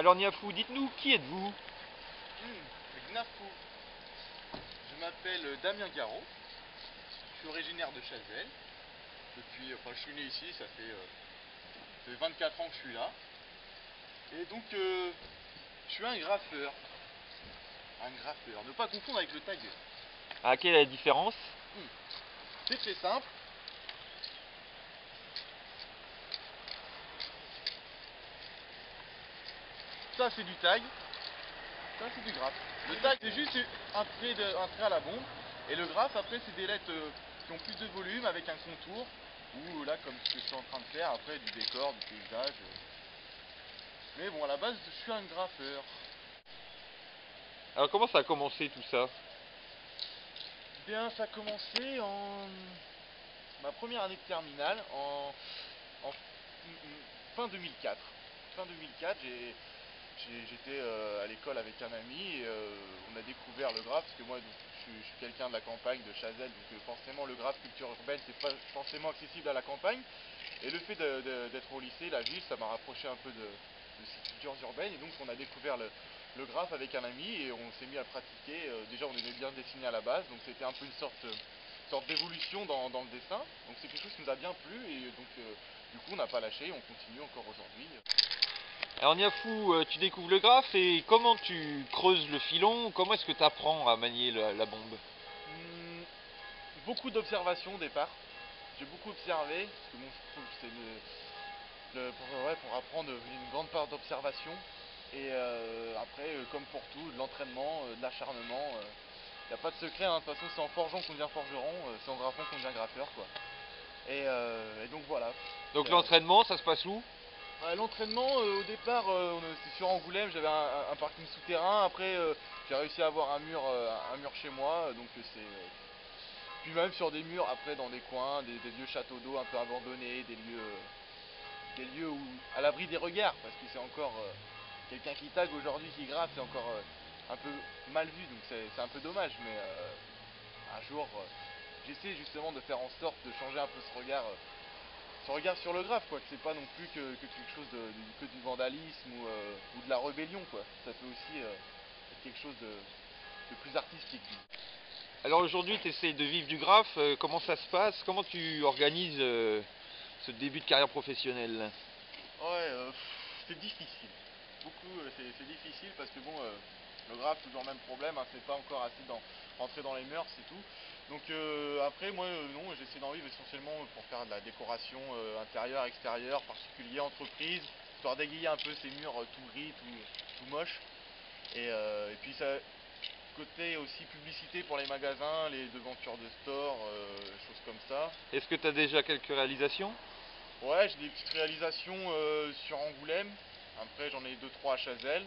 Alors Niafou, dites-nous, qui êtes-vous? Gnafou. Je m'appelle Damien Garot, je suis originaire de Chazelles. Je suis né ici, ça fait 24 ans que je suis là. Et donc, je suis un graffeur. Un graffeur, ne pas confondre avec le tagueur. Ah, quelle est la différence? C'est très simple. Ça c'est du tag, ça c'est du graphe. Le tag c'est juste un trait à la bombe. Et le graphe après c'est des lettres qui ont plus de volume avec un contour. Ou là comme ce que je suis en train de faire après du décor, du paysage. Mais bon à la base je suis un graffeur. Alors comment ça a commencé tout ça? Bien ça a commencé en ma première année de terminale en fin 2004. Fin 2004 j'étais à l'école avec un ami et on a découvert le graphe parce que moi je suis quelqu'un de la campagne de Chazelles, donc forcément le graphe culture urbaine c'est pas forcément accessible à la campagne, et le fait d'être au lycée, la ville, ça m'a rapproché un peu de ces cultures urbaines, et donc on a découvert le graphe avec un ami et on s'est mis à pratiquer. Déjà on aimait bien dessiner à la base, donc c'était un peu une sorte d'évolution dans le dessin, donc c'est quelque chose qui nous a bien plu, et donc du coup on n'a pas lâché, on continue encore aujourd'hui. Alors Niafou, tu découvres le graphe et comment tu creuses le filon? Comment est-ce que tu apprends à manier la bombe? Beaucoup d'observations au départ. J'ai beaucoup observé, parce que bon, je trouve que c'est pour apprendre une grande part d'observation. Et après, comme pour tout, de l'entraînement, de l'acharnement. Il n'y a pas de secret, hein. De toute façon c'est en forgeant qu'on devient forgeron, c'est en graffant qu'on devient graffeur, quoi. Et donc voilà. Donc l'entraînement, ça se passe où? L'entraînement, au départ, c'était sur Angoulême, j'avais un parking souterrain. Après, j'ai réussi à avoir un mur chez moi, donc c'est. Puis même sur des murs, après dans des coins, des vieux châteaux d'eau un peu abandonnés, des lieux où, à l'abri des regards, parce que c'est encore quelqu'un qui tag aujourd'hui, qui graffe, c'est encore un peu mal vu, donc c'est un peu dommage, mais un jour, j'essaie justement de faire en sorte de changer un peu ce regard sur le graphe, quoi, que c'est pas non plus que quelque chose que du vandalisme ou de la rébellion, quoi. Ça peut aussi être quelque chose de plus artistique. Alors aujourd'hui, tu essayes de vivre du graphe, comment ça se passe? Comment tu organises ce début de carrière professionnelle? Ouais, c'est difficile. Beaucoup, c'est difficile parce que bon, le graphe, toujours le même problème, hein, c'est pas encore assez rentrer dans les mœurs, c'est tout. Donc après, moi, non, j'essaie d'en vivre essentiellement pour faire de la décoration intérieure, extérieure, particulier, entreprise, histoire d'égayer un peu ces murs tout gris, tout moches. Et puis ça, côté aussi publicité pour les magasins, les devantures de store, choses comme ça. Est-ce que tu as déjà quelques réalisations? Ouais, j'ai des petites réalisations sur Angoulême. Après, j'en ai 2-3 à Chazelles.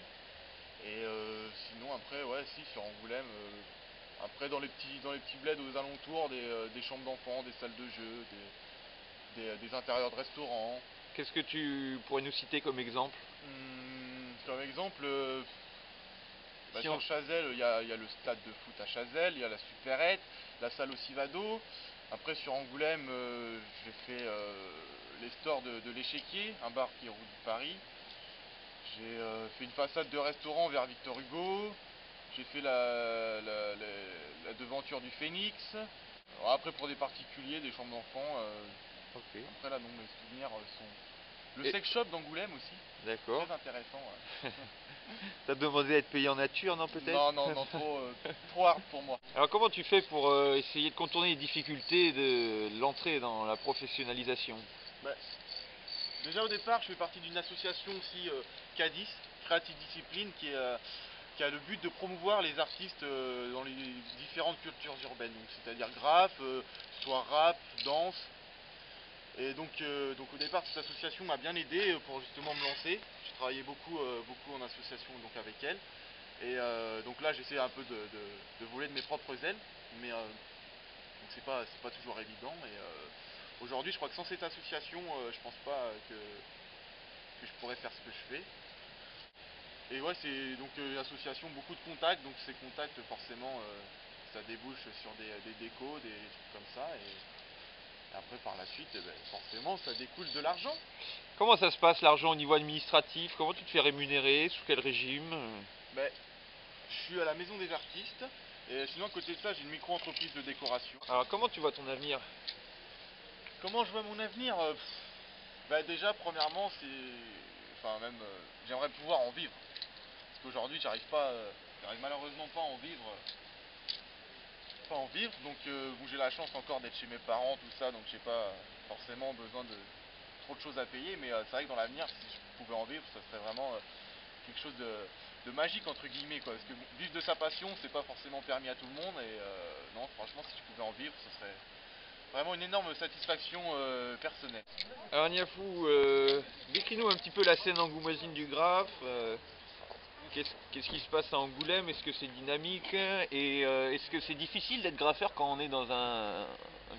Et sinon, après, ouais, si, sur Angoulême. Après, dans les petits bleds aux alentours, des chambres d'enfants, des salles de jeu, des intérieurs de restaurants. Qu'est-ce que tu pourrais nous citer comme exemple? Comme exemple, Si sur on... Chazelles, il y a le stade de foot à Chazelles, il y a la supérette, la salle au Civado. Après, sur Angoulême, j'ai fait les stores de l'Échiquier, un bar qui est rue du Paris. J'ai fait une façade de restaurant vers Victor Hugo. J'ai fait la devanture du Phénix. Alors après, pour des particuliers, des chambres d'enfants. Ok. Après, là, non, mes souvenirs sont. Le Et... sex shop d'Angoulême aussi. D'accord. Très intéressant. Ouais. T'as demandé à être payé en nature, non, peut-être? Non, non, non, trop hard pour moi. Alors comment tu fais pour essayer de contourner les difficultés de l'entrée dans la professionnalisation? Bah, déjà au départ, je fais partie d'une association aussi, CADIS, Creative Discipline, qui a le but de promouvoir les artistes dans les différentes cultures urbaines, donc c'est-à-dire graphe, soit rap, danse. Et donc au départ, cette association m'a bien aidé pour justement me lancer. J'ai travaillé beaucoup en association donc avec elle. Et donc là, j'essaie un peu de voler de mes propres ailes, mais donc c'est pas toujours évident. Et aujourd'hui, je crois que sans cette association, je pense pas que je pourrais faire ce que je fais. Et ouais, c'est donc association, beaucoup de contacts, donc ces contacts forcément ça débouche sur des décos, des trucs comme ça. Et après par la suite, forcément ça découle de l'argent. Comment ça se passe l'argent au niveau administratif? Comment tu te fais rémunérer? Sous quel régime? Ben, je suis à la maison des artistes, et sinon à côté de ça j'ai une micro-entreprise de décoration. Alors comment tu vois ton avenir? Comment je vois mon avenir? Déjà premièrement enfin même j'aimerais pouvoir en vivre. Parce qu'aujourd'hui j'arrive malheureusement pas à en vivre. Donc bon, j'ai la chance encore d'être chez mes parents, tout ça, donc j'ai pas forcément besoin de trop de choses à payer, mais c'est vrai que dans l'avenir, si je pouvais en vivre, ça serait vraiment quelque chose de magique entre guillemets quoi, parce que bon, vivre de sa passion, c'est pas forcément permis à tout le monde, et non, franchement, si je pouvais en vivre, ce serait vraiment une énorme satisfaction personnelle. Alors Niafou, décris-nous un petit peu la scène angoumoisine du Graphe. Qu'est-ce qui se passe à Angoulême? Est-ce que c'est dynamique? Et est-ce que c'est difficile d'être graffeur quand on est dans un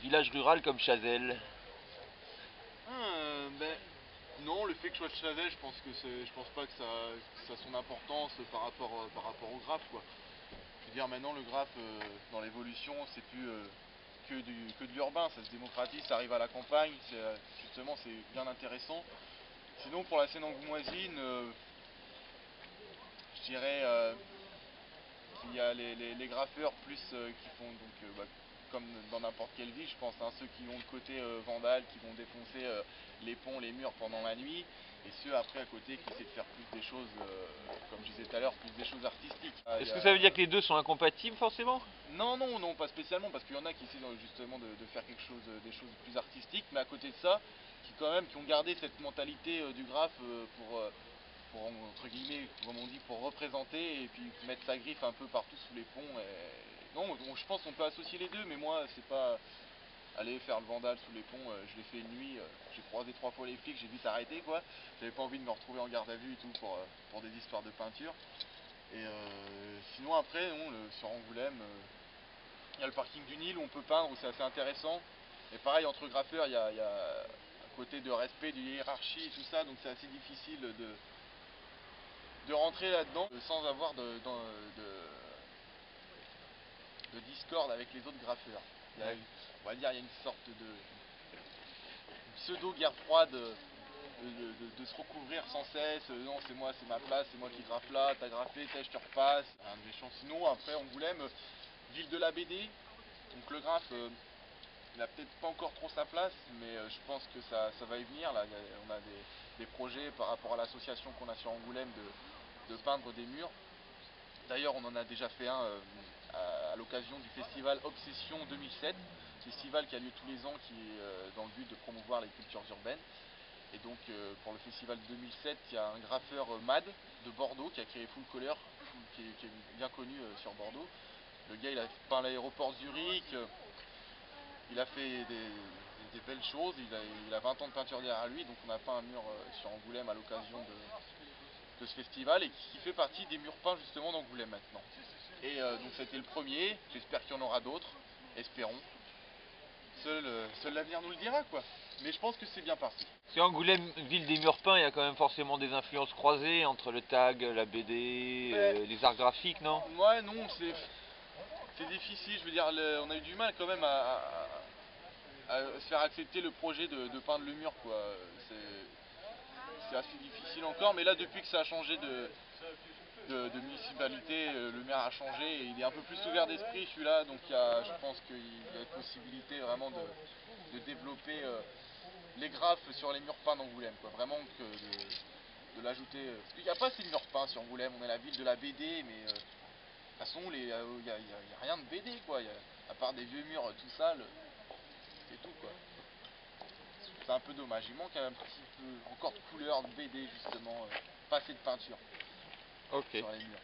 village rural comme Chazelles? Non, le fait que je sois de Chazelles, je pense pas que ça a son importance par rapport au graphe quoi. Je veux dire, maintenant le graphe dans l'évolution, c'est plus que de l'urbain, ça se démocratise, ça arrive à la campagne, justement c'est bien intéressant. Sinon pour la scène angoumoisine, je dirais qu'il y a les graffeurs plus qui font comme dans n'importe quelle ville, je pense, hein, ceux qui ont le côté vandale, qui vont défoncer les ponts, les murs pendant la nuit, et ceux après à côté qui essaient de faire plus des choses, comme je disais tout à l'heure, plus des choses artistiques. Est-ce que ça veut dire que les deux sont incompatibles forcément? Non, non, non, pas spécialement, parce qu'il y en a qui essaient justement de faire quelque chose, des choses plus artistiques, mais à côté de ça, qui ont gardé cette mentalité du graphe pour entre guillemets, comme on dit, pour représenter et puis mettre sa griffe un peu partout sous les ponts. Non, donc je pense qu'on peut associer les deux, mais moi c'est pas aller faire le vandale sous les ponts, je l'ai fait une nuit, j'ai croisé 3 fois les flics, j'ai vite arrêté quoi. J'avais pas envie de me retrouver en garde à vue et tout pour des histoires de peinture. Et sinon après, non, sur Angoulême, il y a le parking du Nil où on peut peindre, où c'est assez intéressant. Et pareil, entre graffeurs, il y a un côté de respect, de hiérarchie et tout ça, donc c'est assez difficile de rentrer là-dedans sans avoir de discorde avec les autres graffeurs. On va dire il y a une sorte de pseudo-guerre froide de se recouvrir sans cesse. Non, c'est moi, c'est ma place, c'est moi qui graffe là, t'as graffé, je te repasse. Un méchant. Sinon, après Angoulême, ville de la BD, donc le graphe, il n'a peut-être pas encore trop sa place, mais je pense que ça va y venir. Là, on a des projets par rapport à l'association qu'on a sur Angoulême de peindre des murs. D'ailleurs, on en a déjà fait un à l'occasion du festival Obsession 2007, festival qui a lieu tous les ans, qui est dans le but de promouvoir les cultures urbaines. Et donc, pour le festival 2007, il y a un graffeur MAD de Bordeaux qui a créé Full Color, qui est bien connu sur Bordeaux. Le gars, il a peint l'aéroport Zurich, il a fait des belles choses, il a 20 ans de peinture derrière lui, donc on a peint un mur sur Angoulême à l'occasion de ce festival, et qui fait partie des murs peints justement d'Angoulême maintenant. Et donc c'était le premier, j'espère qu'il y en aura d'autres, espérons. Seul l'avenir nous le dira quoi. Mais je pense que c'est bien parti. Parce qu'Angoulême, ville des murs peints, il y a quand même forcément des influences croisées entre le tag, la BD, les arts graphiques, non? Ouais, non, c'est difficile, je veux dire, on a eu du mal quand même à se faire accepter le projet de peindre le mur quoi. C'est assez difficile encore, mais là depuis que ça a changé de municipalité, le maire a changé et il est un peu plus ouvert d'esprit celui-là, donc je pense qu'il y a une possibilité vraiment de développer les graphes sur les murs peints d'Angoulême, quoi. Vraiment de l'ajouter. Parce qu'il n'y a pas assez de murs peints sur Angoulême, on est la ville de la BD, mais de toute façon il n'y a rien de BD quoi, à part des vieux murs tout sales, c'est tout quoi. C'est un peu dommage, il manque un petit peu encore de couleur de BD justement, pas assez de peinture sur les murs.